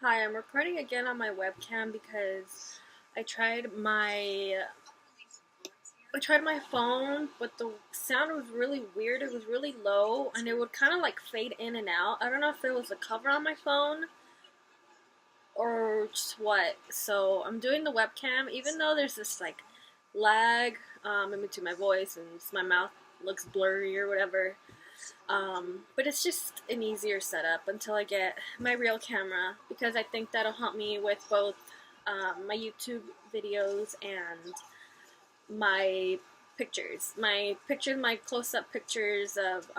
Hi, I'm recording again on my webcam because I tried my I tried my phone, but the sound was really weird. It was really low and it would kind of like fade in and out. I don't know if it was the cover on my phone or just what. So I'm doing the webcam, even though there's this like lag in between my voice and my mouth looks blurry or whatever. But it's just an easier setup until I get my real camera because I think that'll help me with both my YouTube videos and my close-up pictures of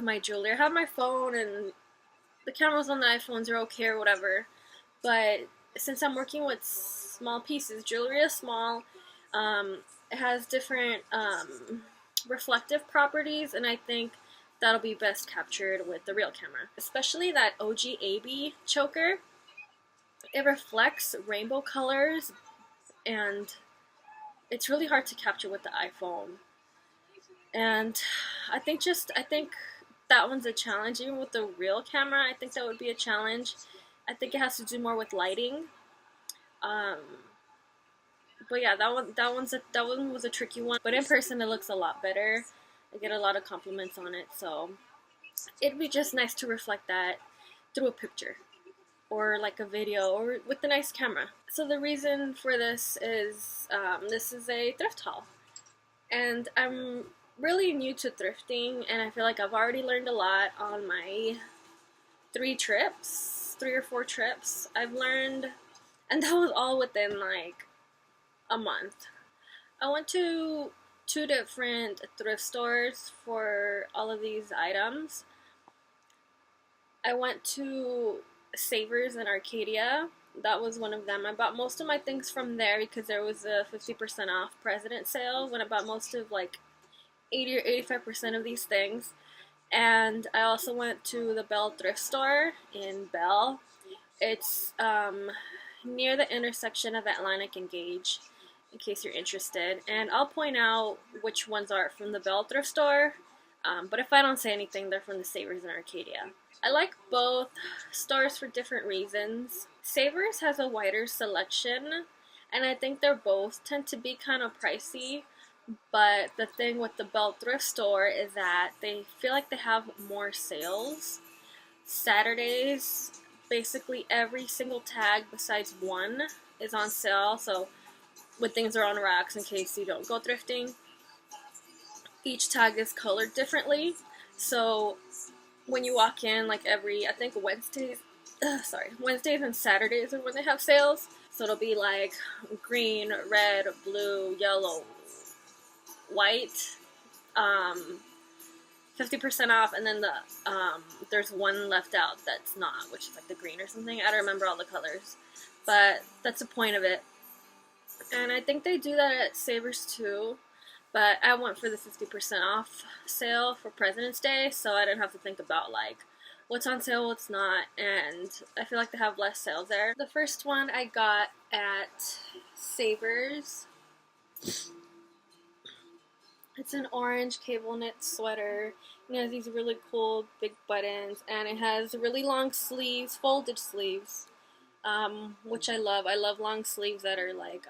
my jewelry. I have my phone and the cameras on the iPhones are okay or whatever, but since I'm working with small pieces, jewelry is small. It has different reflective properties, and I think that'll be best captured with the real camera. Especially that OG AB choker. It reflects rainbow colors, and it's really hard to capture with the iPhone. And I think that one's a challenge. Even with the real camera, I think that would be a challenge. I think it has to do more with lighting. Um, but yeah, that one was a tricky one. But in person, it looks a lot better. I get a lot of compliments on it, so it'd be just nice to reflect that through a picture or like a video or with a nice camera. So the reason for this is a thrift haul, and I'm really new to thrifting, and I feel like I've already learned a lot on my 3 or 4 trips I've learned, and that was all within like a month. I went to 2 different thrift stores for all of these items. I went to Savers in Arcadia. That was one of them. I bought most of my things from there because there was a 50% off President sale when I bought most of like 80 or 85% of these things. And I also went to the Bell thrift store in Bell. It's near the intersection of Atlantic and Gage, in case you're interested. And I'll point out which ones are from the Bell thrift store. But if I don't say anything, they're from the Savers in Arcadia. I like both stores for different reasons. Savers has a wider selection, and I think they're both tend to be kind of pricey. But the thing with the Bell thrift store is that they feel like they have more sales. Saturdays, basically every single tag besides one is on sale. So when things are on racks, in case you don't go thrifting, each tag is colored differently. So when you walk in, like I think Wednesdays and Saturdays are when they have sales. So it'll be like green, red, blue, yellow, white, 50% off, and then there's one left out that's not, which is like the green or something. I don't remember all the colors, but that's the point of it. And I think they do that at Savers too. But I went for the 50% off sale for President's Day, so I didn't have to think about like what's on sale, what's not, and I feel like they have less sales there. The first one I got at Savers. It's an orange cable knit sweater. It has these really cool big buttons, and it has really long sleeves, folded sleeves, which I love. I love long sleeves that are like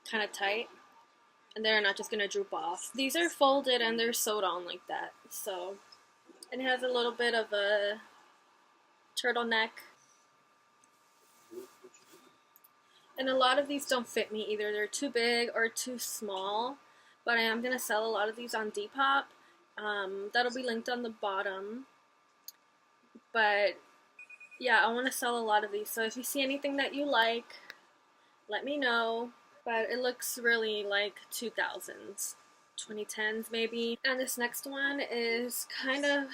kind of tight, and they're not just gonna droop off. These are folded and they're sewed on like that. So, and it has a little bit of a turtleneck. And a lot of these don't fit me either. They're too big or too small. But I am gonna sell a lot of these on Depop. That'll be linked on the bottom. But yeah, I want to sell a lot of these. So if you see anything that you like, let me know. But it looks really like 2000s, 2010s maybe. And this next one is kind of,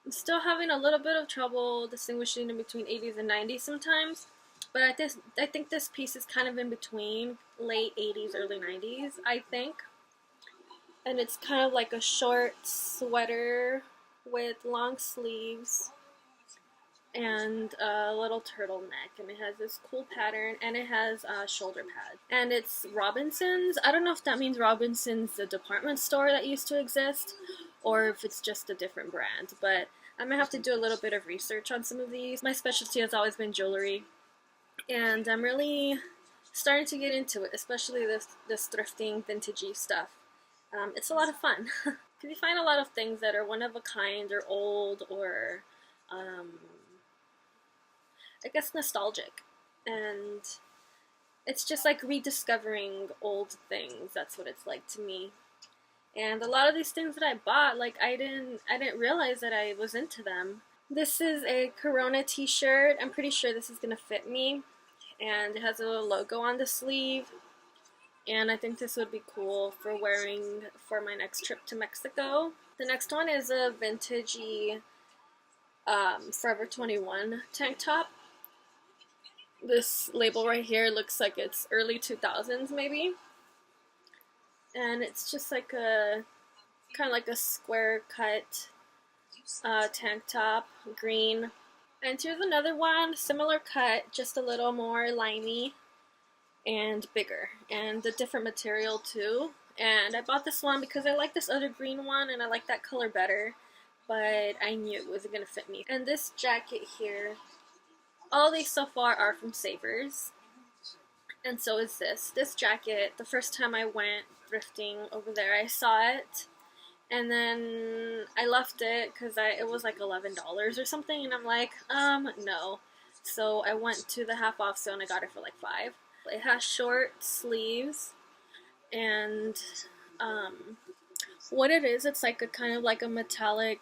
I'm still having a little bit of trouble distinguishing in between 80s and 90s sometimes. But I think this piece is kind of in between late 80s, early 90s, I think. And it's kind of like a short sweater with long sleeves and a little turtleneck, and it has this cool pattern, and it has shoulder pads. And it's Robinsons. I don't know if that means Robinsons, the department store that used to exist, or if it's just a different brand, but I'm gonna have to do a little bit of research on some of these. My specialty has always been jewelry, and I'm really starting to get into it, especially this thrifting, vintagey stuff. It's a lot of fun because you find a lot of things that are one of a kind or old or I guess nostalgic, and it's just like rediscovering old things. That's what it's like to me. And a lot of these things that I bought, like I didn't realize that I was into them. This is a Corona t-shirt. I'm pretty sure this is gonna fit me, and it has a little logo on the sleeve, and I think this would be cool for wearing for my next trip to Mexico. The next one is a vintagey Forever 21 tank top. This label right here looks like it's early 2000s maybe, and it's just like a kind of like a square cut tank top, green. And here's another one, similar cut, just a little more limey and bigger, and a different material too. And I bought this one because I like this other green one and I like that color better, but I knew it wasn't gonna fit me. And this jacket here, all these so far are from Savers, and so is this. This jacket, the first time I went thrifting over there, I saw it, and then I left it because it was like $11 or something, and I'm like, no. So I went to the half off sale and I got it for like $5. It has short sleeves, and what it is, it's like a kind of like a metallic,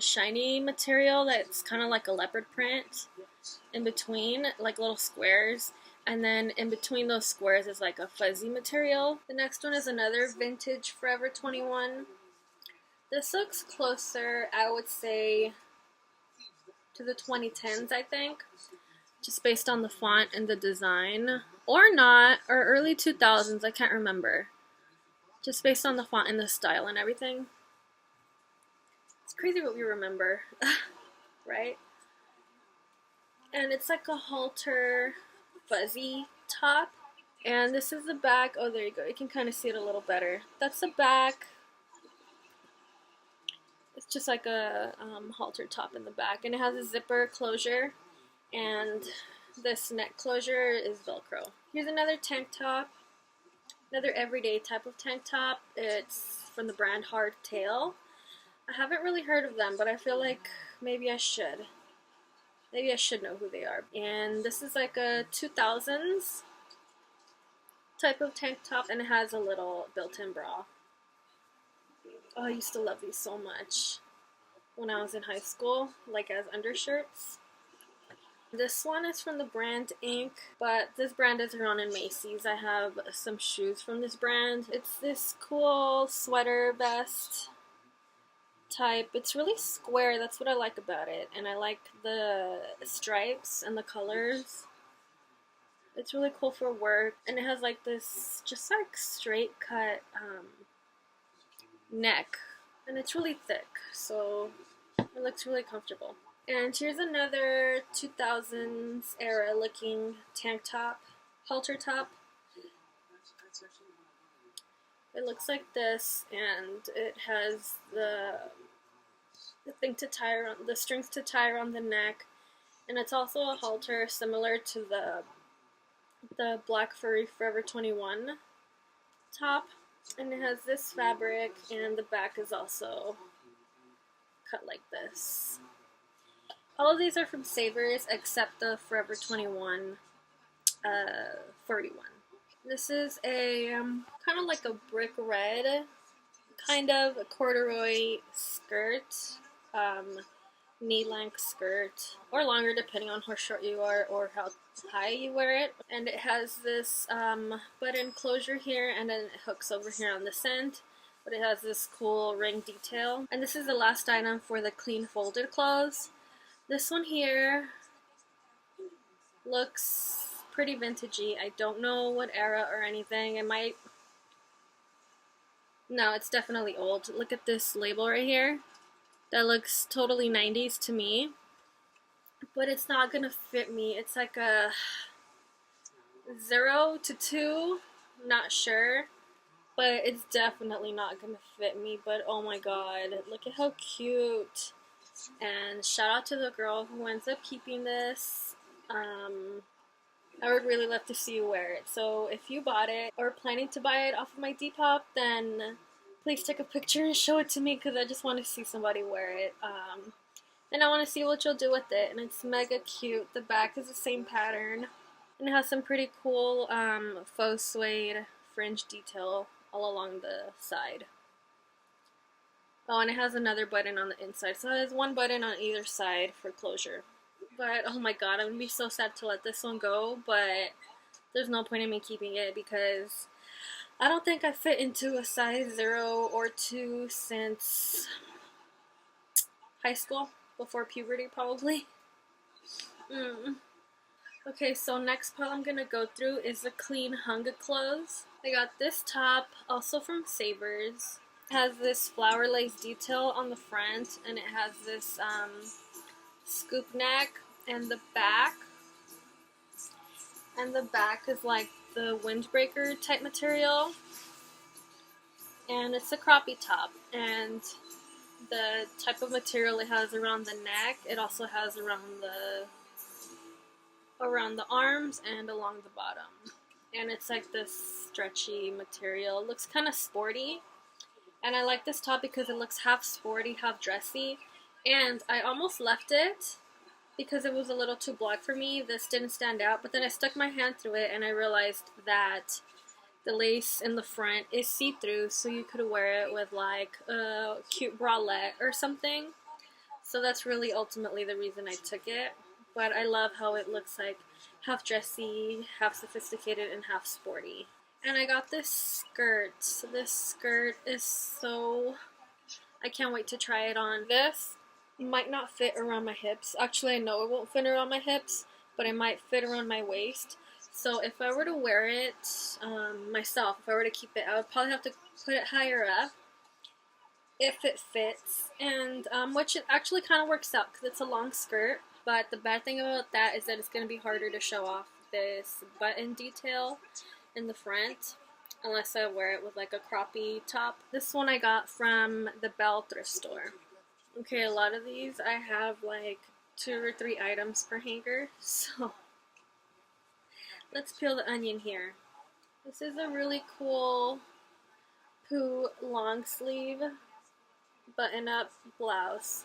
shiny material that's kind of like a leopard print in between, like little squares, and then in between those squares is like a fuzzy material. The next one is another vintage Forever 21. This looks closer, I would say, to the 2010s, I think, just based on the font and the design, or not, or early 2000s, I can't remember, just based on the font and the style and everything. It's crazy what we remember, right? And it's like a halter fuzzy top, and this is the back. Oh, there you go, you can kind of see it a little better. That's the back. It's just like a halter top in the back, and it has a zipper closure, and this neck closure is Velcro. Here's another tank top, another everyday type of tank top. It's from the brand Hardtail. I haven't really heard of them, but I feel like maybe I should. Maybe I should know who they are. And this is like a 2000s type of tank top, and it has a little built-in bra. Oh, I used to love these so much when I was in high school, like as undershirts. This one is from the brand Inc., but this brand is around in Macy's. I have some shoes from this brand. It's this cool sweater vest type. It's really square, that's what I like about it, and I like the stripes and the colors. It's really cool for work, and it has like this just like straight cut neck, and it's really thick, so it looks really comfortable. And here's another 2000s era looking tank top, halter top. It looks like this, and it has the thing to tie around, the strings to tie around the neck, and it's also a halter similar to the black furry Forever 21 top, and it has this fabric, and the back is also cut like this. All of these are from Savers except the Forever 21 furry one. This is a kind of like a brick red, kind of a corduroy skirt, knee-length skirt, or longer depending on how short you are or how high you wear it. And it has this button closure here, and then it hooks over here on this end, but it has this cool ring detail. And this is the last item for the clean folded clothes. This one here looks pretty vintagey. I don't know what era or anything. It might... No, it's definitely old. Look at this label right here. That looks totally 90s to me. But it's not gonna fit me. It's like a 0 to 2. Not sure. But it's definitely not gonna fit me. But oh my god, look at how cute And shout out to the girl who ends up keeping this. I would really love to see you wear it. So if you bought it or planning to buy it off of my Depop, then please take a picture and show it to me because I just want to see somebody wear it. And I want to see what you'll do with it. And it's mega cute. The back is the same pattern. And it has some pretty cool faux suede fringe detail all along the side. Oh, and it has another button on the inside. So it has one button on either side for closure. But, oh my god, I'm going to be so sad to let this one go. But there's no point in me keeping it because I don't think I fit into a size 0 or 2 since high school. Before puberty, probably. Okay, so next part I'm gonna go through is the clean hung clothes. I got this top, also from Savers. It has this flower lace detail on the front, and it has this scoop neck, and the back. And the back is like the windbreaker type material. And it's a croppy top, and the type of material it has around the neck, it also has around the arms and along the bottom. And it's like this stretchy material. It looks kind of sporty. And I like this top because it looks half sporty, half dressy. And I almost left it because it was a little too black for me. This didn't stand out. But then I stuck my hand through it and I realized that the lace in the front is see-through, so you could wear it with like a cute bralette or something. So that's really ultimately the reason I took it. But I love how it looks like half dressy, half sophisticated, and half sporty. And I got this skirt. This skirt is so... I can't wait to try it on. This might not fit around my hips. Actually, I know it won't fit around my hips, but it might fit around my waist. So if I were to wear it myself, if I were to keep it, I would probably have to put it higher up if it fits. And which it actually kind of works out because it's a long skirt. But the bad thing about that is that it's going to be harder to show off this button detail in the front unless I wear it with like a croppy top. This one I got from the Bell thrift store. Okay, a lot of these I have like 2 or 3 items per hanger, so let's peel the onion here. This is a really cool Pooh long sleeve button-up blouse.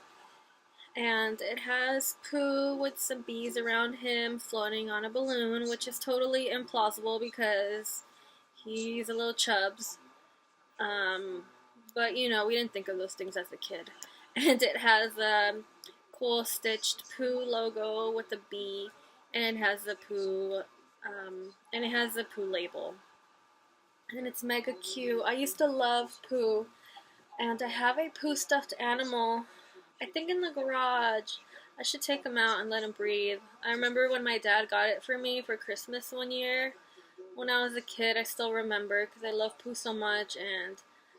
And it has Pooh with some bees around him floating on a balloon, which is totally implausible because he's a little chubs. But you know, we didn't think of those things as a kid. And it has a cool stitched Pooh logo with a bee, and it has the Pooh label. And it's mega cute. I used to love Pooh, and I have a Pooh stuffed animal, I think in the garage. I should take him out and let him breathe. I remember when my dad got it for me for Christmas one year. When I was a kid, I still remember because I love Pooh so much, and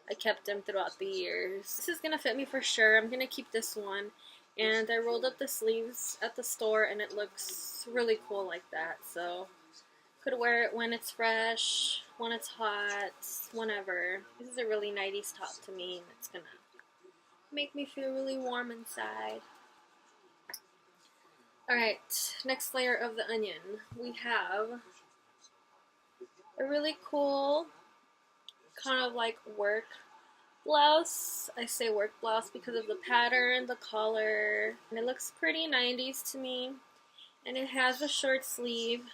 I kept him throughout the years. This is going to fit me for sure. I'm going to keep this one. And I rolled up the sleeves at the store, and it looks really cool like that. So could wear it when it's fresh, when it's hot, whenever. This is a really 90s top to me, and it's going to make me feel really warm inside. Alright, next layer of the onion. We have a really cool kind of like work blouse. I say work blouse because of the pattern, the collar, and it looks pretty 90s to me. And it has a short sleeve,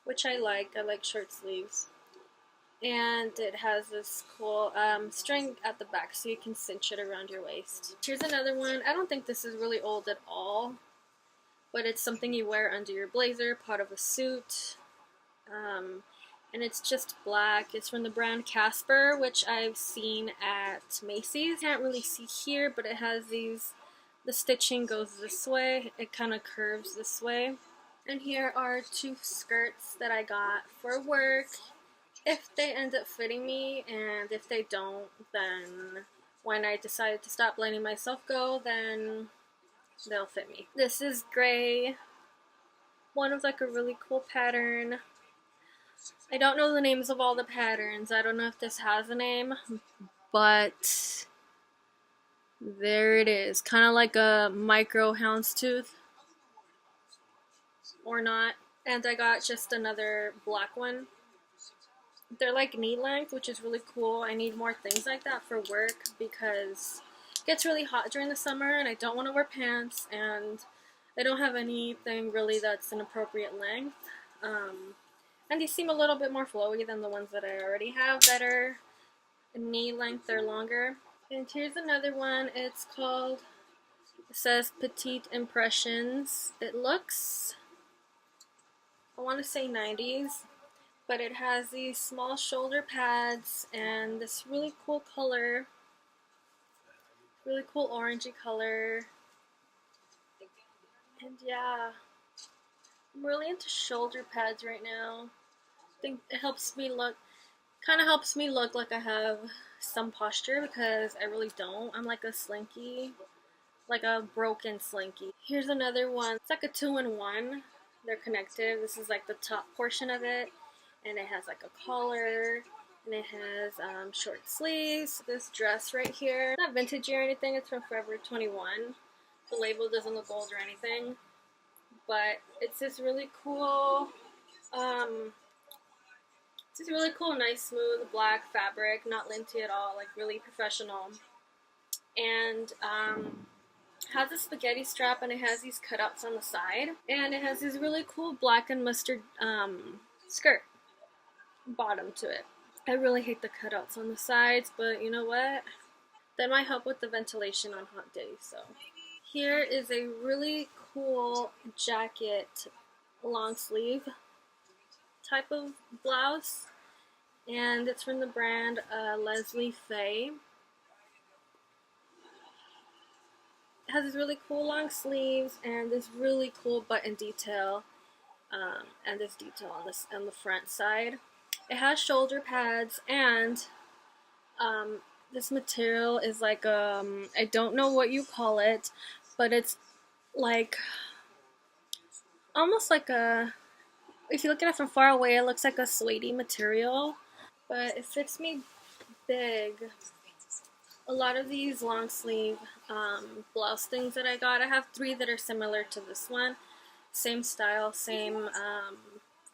which I like. I like short sleeves. And it has this cool string at the back so you can cinch it around your waist. Here's another one. I don't think this is really old at all, but it's something you wear under your blazer, part of a suit. And it's just black. It's from the brand Casper, which I've seen at Macy's. Can't really see here, but it has these, the stitching goes this way. It kind of curves this way. And here are 2 skirts that I got for work. If they end up fitting me, and if they don't, then when I decide to stop letting myself go, then they'll fit me. This is gray. One of like a really cool pattern. I don't know the names of all the patterns. I don't know if this has a name, but There it is. Kind of like a micro houndstooth, or not. And I got just another black one. They're like knee length, which is really cool. I need more things like that for work because it gets really hot during the summer and I don't want to wear pants, and I don't have anything really that's an appropriate length. And these seem a little bit more flowy than the ones that I already have that are knee length or longer. And here's another one. It's called, it says Petite Impressions. It looks, I want to say 90s, but it has these small shoulder pads and this really cool color, really cool orangey color. And yeah, I'm really into shoulder pads right now. I think it helps me look, kind of helps me look like I have some posture because I really don't. I'm like a slinky, like a broken slinky. Here's another one. It's like a 2-in-1. They're connected. This is like the top portion of it, and it has like a collar, and it has short sleeves. This dress right here, not vintagey or anything. It's from Forever 21. The label doesn't look old or anything, but it's this really cool. It's this really cool, nice, smooth black fabric, not linty at all, like really professional. And has a spaghetti strap, and it has these cutouts on the side, and it has this really cool black and mustard skirt bottom to it. I really hate the cutouts on the sides, but you know what? That might help with the ventilation on hot days. So here is a really cool jacket, long sleeve type of blouse, and it's from the brand Leslie Faye. It has these really cool long sleeves and this really cool button detail, and this detail on the front side. It has shoulder pads, and this material is like I don't know what you call it, but it's like almost like a, if you look at it from far away, it looks like a suede material, but it fits me big. A lot of these long sleeve blouse things that I got, I have 3 that are similar to this one. Same style, same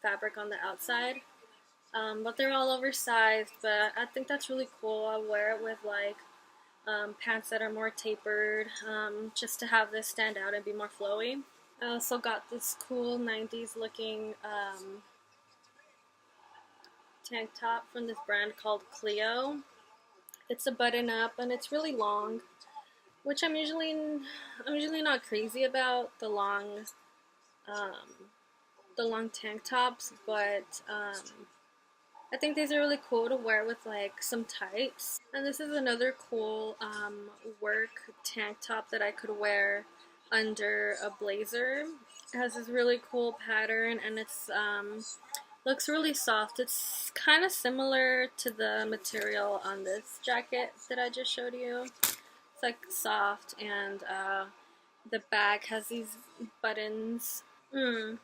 fabric on the outside, but they're all oversized, but I think that's really cool. I'll wear it with like pants that are more tapered, just to have this stand out and be more flowy. I also got this cool 90s looking tank top from this brand called Clio. It's a button up and it's really long, which I'm usually not crazy about the long tank tops, but I think these are really cool to wear with like some tights. And this is another cool work tank top that I could wear under a blazer. It has this really cool pattern, and it's looks really soft. It's kind of similar to the material on this jacket that I just showed you. It's like soft, and the back has these buttons. You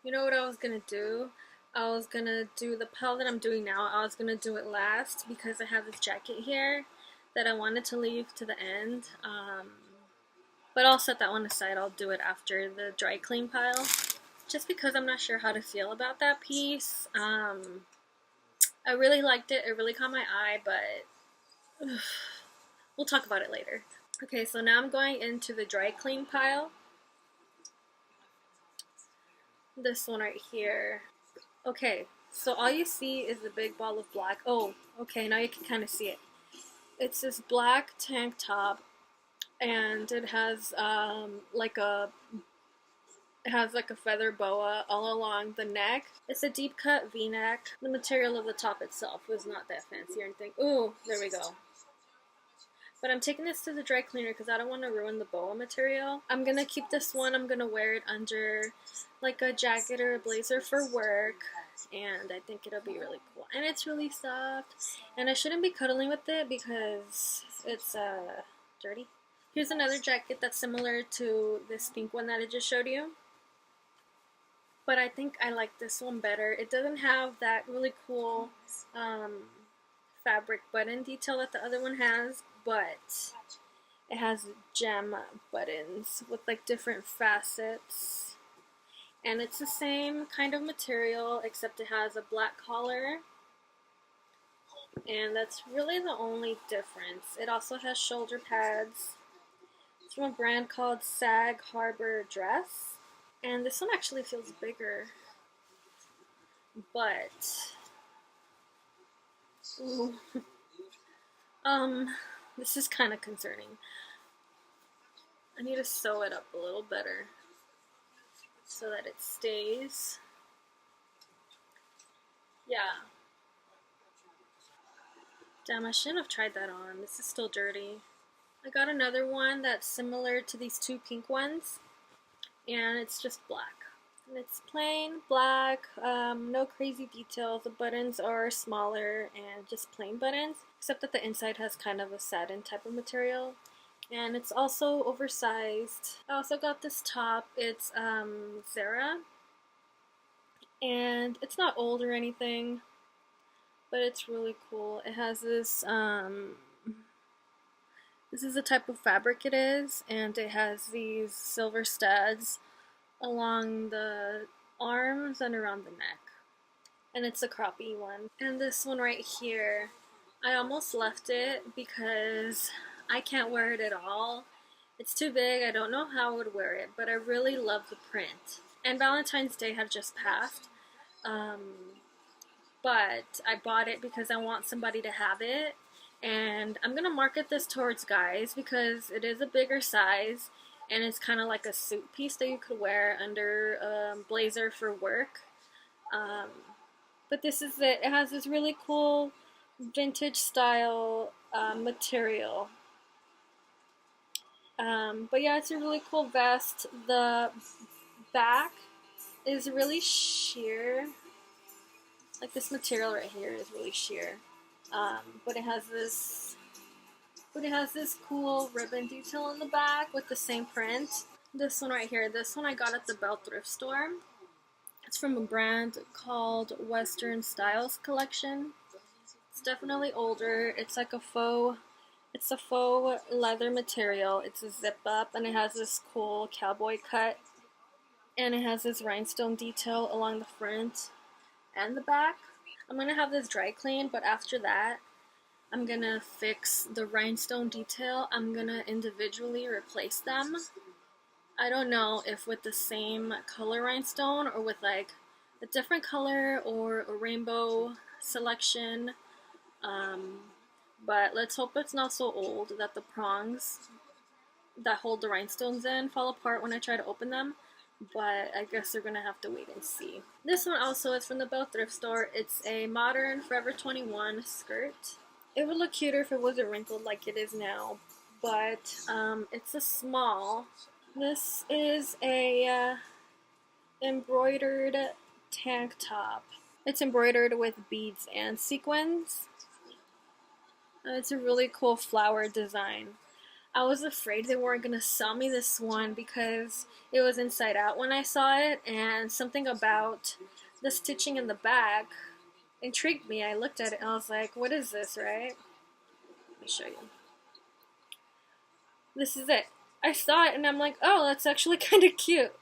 know what I was gonna do? I was gonna do the pile that I'm doing now. I was gonna do it last because I have this jacket here that I wanted to leave to the end. But I'll set that one aside. I'll do it after the dry clean pile, just because I'm not sure how to feel about that piece. I really liked it. It really caught my eye, but we'll talk about it later. Okay, so now I'm going into the dry clean pile. This one right here. Okay, so all you see is the big ball of black. Oh, okay, now you can kind of see it. It's this black tank top, and it has like a feather boa all along the neck. It's a deep cut V-neck. The material of the top itself was not that fancy or anything. Ooh, there we go. But I'm taking this to the dry cleaner because I don't want to ruin the boa material. I'm going to keep this one. I'm going to wear it under like a jacket or a blazer for work, and I think it'll be really cool. And it's really soft, and I shouldn't be cuddling with it because it's dirty. Here's another jacket that's similar to this pink one that I just showed you, but I think I like this one better. It doesn't have that really cool fabric button detail that the other one has, but it has gem buttons with like different facets. And it's the same kind of material except it has a black collar. And that's really the only difference. It also has shoulder pads. It's from a brand called Sag Harbor Dress. And this one actually feels bigger. But ooh, this is kind of concerning. I need to sew it up a little better so that it stays. Yeah. Damn, I shouldn't have tried that on. This is still dirty. I got another one that's similar to these two pink ones, and it's just black. And it's plain black, no crazy details. The buttons are smaller and just plain buttons, except that the inside has kind of a satin type of material. And it's also oversized. I also got this top. It's Zara, and it's not old or anything, but it's really cool. It has this, this is the type of fabric it is, and it has these silver studs along the arms and around the neck. And it's a croppy one. And this one right here, I almost left it because I can't wear it at all. It's too big. I don't know how I would wear it, but I really love the print. And Valentine's Day had just passed. But I bought it because I want somebody to have it. And I'm going to market this towards guys because it is a bigger size. And it's kind of like a suit piece that you could wear under a blazer for work. But this is it. It has this really cool vintage style material. But yeah, it's a really cool vest. The back is really sheer. Like this material right here is really sheer. But it has this cool ribbon detail on the back with the same print. This one right here, this one I got at the Bell Thrift Store. It's from a brand called Western Styles Collection. It's definitely older. It's like a faux leather material. It's a zip up and it has this cool cowboy cut. And it has this rhinestone detail along the front and the back. I'm gonna have this dry clean, but after that, I'm gonna fix the rhinestone detail. I'm gonna individually replace them. I don't know if with the same color rhinestone or with like a different color or a rainbow selection. But let's hope it's not so old that the prongs that hold the rhinestones in fall apart when I try to open them. But I guess they're gonna have to wait and see. This one also is from the Bell Thrift Store. It's a modern Forever 21 skirt. It would look cuter if it wasn't wrinkled like it is now, but it's a small. This is a embroidered tank top. It's embroidered with beads and sequins. It's a really cool flower design. I was afraid they weren't going to sell me this one because it was inside out when I saw it, and something about the stitching in the back intrigued me. I looked at it and I was like, what is this, right? Let me show you. This is it. I saw it and I'm like, oh, that's actually kind of cute.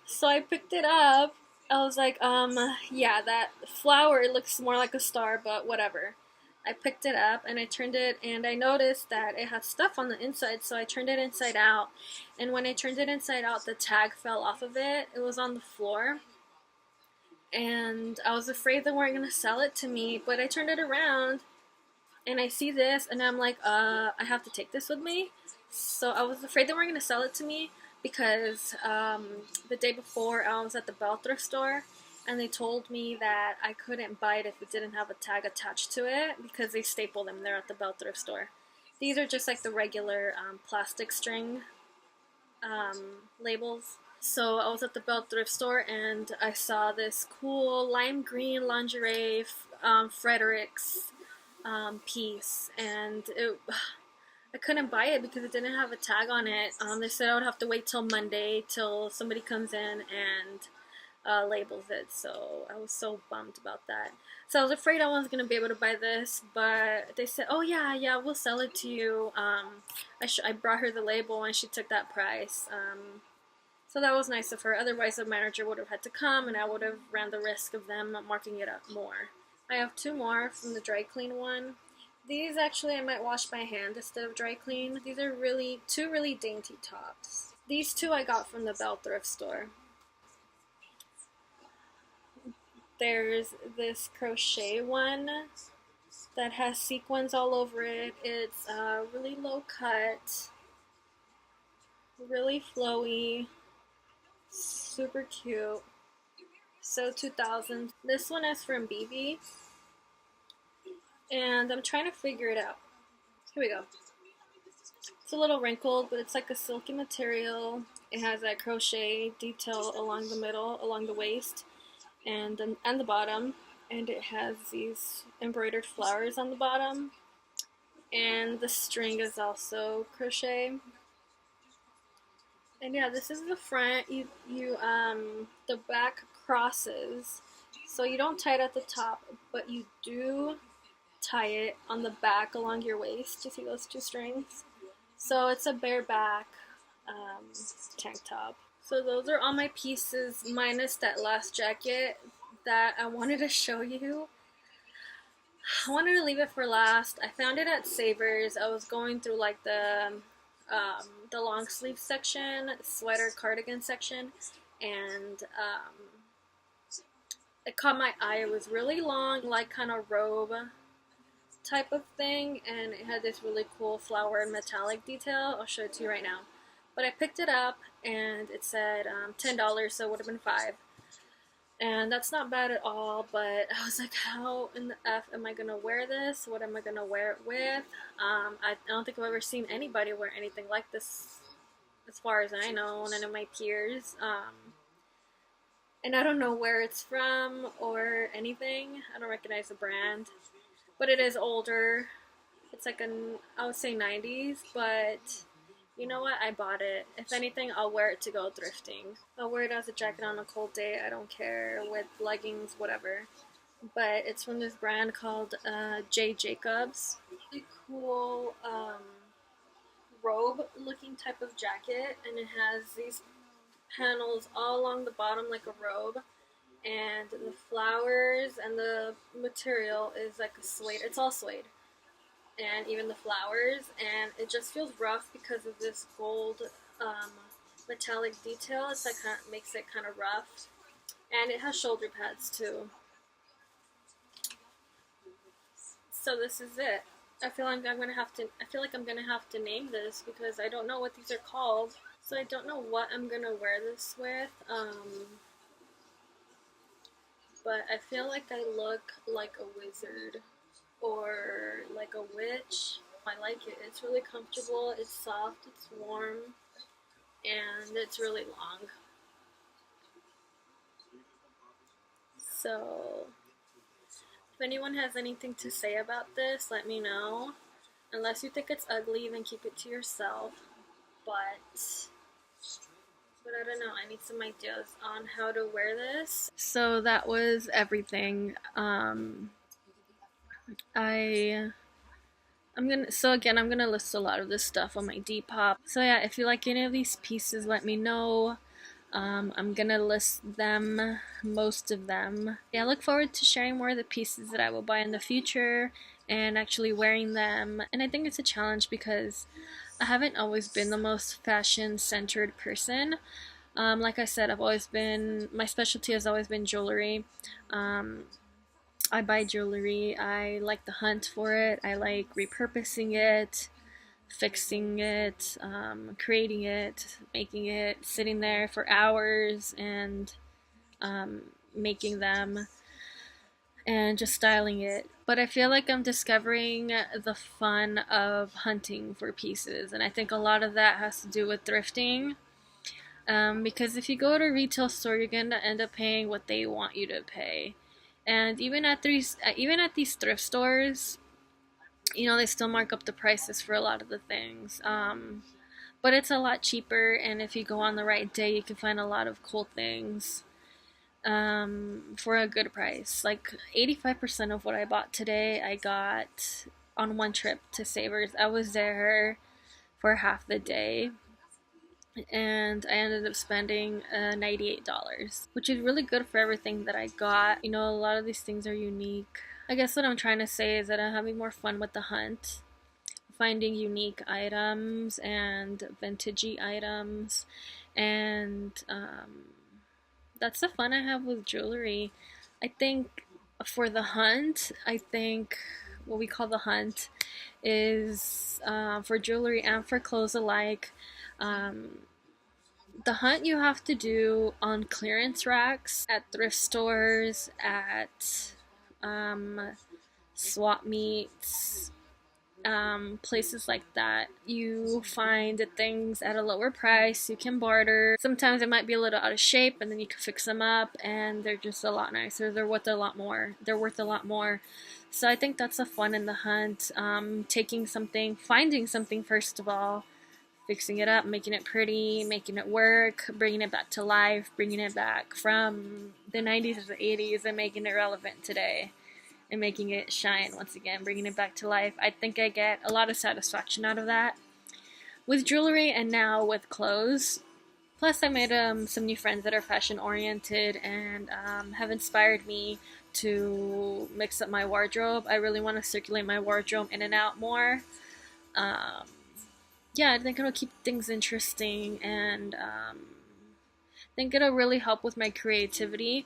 So I picked it up. I was like, yeah, that flower looks more like a star, but whatever. I picked it up and I turned it, and I noticed that it had stuff on the inside, so I turned it inside out. And when I turned it inside out, the tag fell off of it. It was on the floor. And I was afraid they weren't going to sell it to me, but I turned it around and I see this and I'm like, I have to take this with me. So I was afraid they weren't going to sell it to me because the day before I was at the Bell Thrift Store. And they told me that I couldn't buy it if it didn't have a tag attached to it because they staple them there at the Bell Thrift Store. These are just like the regular plastic string labels. So I was at the Bell Thrift Store and I saw this cool lime green lingerie Fredericks piece, and I couldn't buy it because it didn't have a tag on it. They said I would have to wait till Monday till somebody comes in and labels it, so I was so bummed about that. So I was afraid I wasn't gonna be able to buy this, but they said, "Oh yeah, yeah, we'll sell it to you." I brought her the label and she took that price. So that was nice of her. Otherwise, the manager would have had to come, and I would have ran the risk of them marking it up more. I have two more from the dry clean one. These actually I might wash by hand instead of dry clean. These are two really dainty tops. These two I got from the Bell thrift store. There's this crochet one that has sequins all over it. It's really low cut, really flowy, super cute. So 2000. This one is from BB, and I'm trying to figure it out. Here we go. It's a little wrinkled, but it's like a silky material. It has that crochet detail along the middle, along the waist, and the bottom, and it has these embroidered flowers on the bottom, and the string is also crochet. And yeah, this is the front. The back crosses, so you don't tie it at the top, but you do tie it on the back along your waist. You see those two strings? So it's a bare back tank top. So those are all my pieces, minus that last jacket that I wanted to show you. I wanted to leave it for last. I found it at Savers. I was going through like the long sleeve section, sweater cardigan section, and it caught my eye. It was really long, like kind of robe type of thing, and it had this really cool flower and metallic detail. I'll show it to you right now. But I picked it up and it said $10, so it would have been $5. And that's not bad at all, but I was like, how in the F am I going to wear this? What am I going to wear it with? I don't think I've ever seen anybody wear anything like this, as far as I know, none of my peers. And I don't know where it's from or anything. I don't recognize the brand. But it is older. It's like I would say 90s, but you know what? I bought it. If anything, I'll wear it to go thrifting. I'll wear it as a jacket on a cold day. I don't care, with leggings, whatever. But it's from this brand called J. Jacobs. Really cool robe looking type of jacket, and it has these panels all along the bottom like a robe. And the flowers and the material is like a suede. It's all suede. And even the flowers, and it just feels rough because of this gold metallic detail. It's like makes it kind of rough, and it has shoulder pads too. So this is it. I feel like I'm gonna have to name this because I don't know what these are called. So I don't know what I'm gonna wear this with. But I feel like I look like a wizard or like a witch. I like it. It's really comfortable, it's soft, it's warm, and it's really long. So, if anyone has anything to say about this, let me know. Unless you think it's ugly, then keep it to yourself. But I don't know, I need some ideas on how to wear this. So that was everything. I'm gonna list a lot of this stuff on my Depop. So yeah, if you like any of these pieces, let me know. I'm gonna list them, most of them. Yeah, I look forward to sharing more of the pieces that I will buy in the future and actually wearing them. And I think it's a challenge because I haven't always been the most fashion-centered person. Like I said, my specialty has always been jewelry. I buy jewelry. I like the hunt for it. I like repurposing it, fixing it, creating it, making it, sitting there for hours and making them and just styling it. But I feel like I'm discovering the fun of hunting for pieces, and I think a lot of that has to do with thrifting. Because if you go to a retail store, you're going to end up paying what they want you to pay. And even at these thrift stores, they still mark up the prices for a lot of the things. But it's a lot cheaper, and if you go on the right day, you can find a lot of cool things. for a good price. Like 85% of what I bought today, I got on one trip to Savers. I was there for half the day, and I ended up spending $98, which is really good for everything that I got. You know, a lot of these things are unique. I guess what I'm trying to say is that I'm having more fun with the hunt, finding unique items and vintagey items, and that's the fun I have with jewelry. I think for the hunt, I think what we call the hunt is for jewelry and for clothes alike. Um, the hunt you have to do on clearance racks at thrift stores, at swap meets, places like that. You find things at a lower price, you can barter. Sometimes it might be a little out of shape, and then you can fix them up, and they're just a lot nicer. They're worth a lot more. So I think that's the fun in the hunt. Taking something, finding something first of all, fixing it up, making it pretty, making it work, bringing it back to life, bringing it back from the 90s or the 80s and making it relevant today, and making it shine once again, bringing it back to life. I think I get a lot of satisfaction out of that with jewelry and now with clothes. Plus, I made some new friends that are fashion oriented and have inspired me to mix up my wardrobe. I really want to circulate my wardrobe in and out more. Um, yeah, I think it'll keep things interesting, and I think it'll really help with my creativity,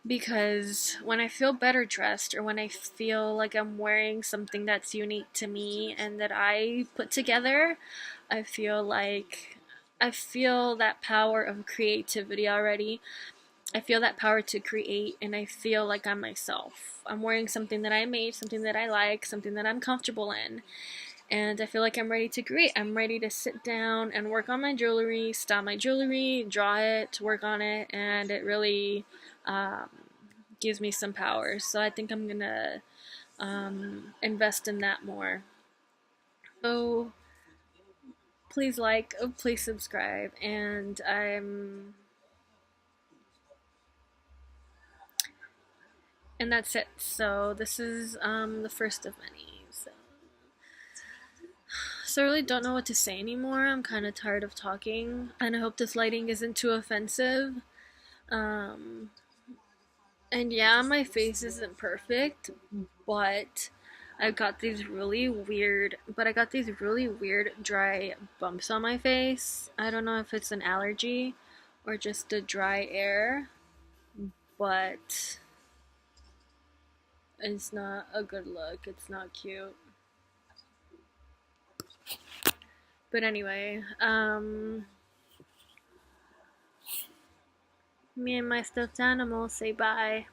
because when I feel better dressed, or when I feel like I'm wearing something that's unique to me and that I put together, I feel like I feel that power of creativity already. I feel that power to create, and I feel like I'm myself. I'm wearing something that I made, something that I like, something that I'm comfortable in, and I feel like I'm ready to create. I'm ready to sit down and work on my jewelry, style my jewelry, draw it, work on it, and it really um, gives me some power. So I think I'm gonna invest in that more. So please like, please subscribe, and that's it. So this is the first of many. So I really don't know what to say anymore. I'm kind of tired of talking, and I hope this lighting isn't too offensive. Um, and yeah, my face isn't perfect, but I got these really weird dry bumps on my face. I don't know if it's an allergy or just the dry air, but it's not a good look. It's not cute. But anyway, me and my stuffed animal say bye.